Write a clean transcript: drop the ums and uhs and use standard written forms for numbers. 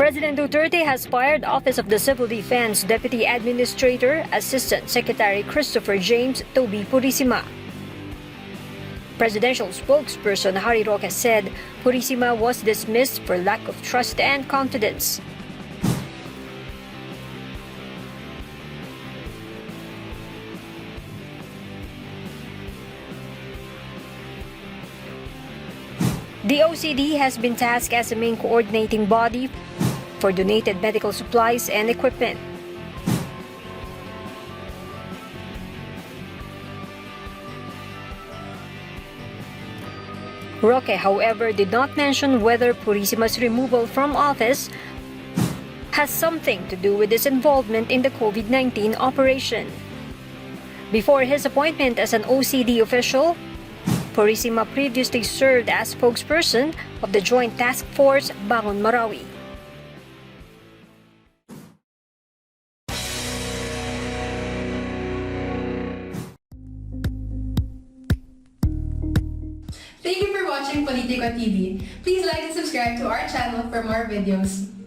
President Duterte has fired Office of the Civil Defense Deputy Administrator Assistant Secretary Christopher James Toby Purisima. Presidential spokesperson Harry Roque said Purisima was dismissed for lack of trust and confidence. The OCD has been tasked as the main coordinating body for donated medical supplies and equipment. Roque, however, did not mention whether Purisima's removal from office has something to do with his involvement in the COVID-19 operation. Before his appointment as an OCD official, Purisima previously served as spokesperson of the Joint Task Force Bangon Marawi. Thank you for watching Politiko TV. Please like and subscribe to our channel for more videos.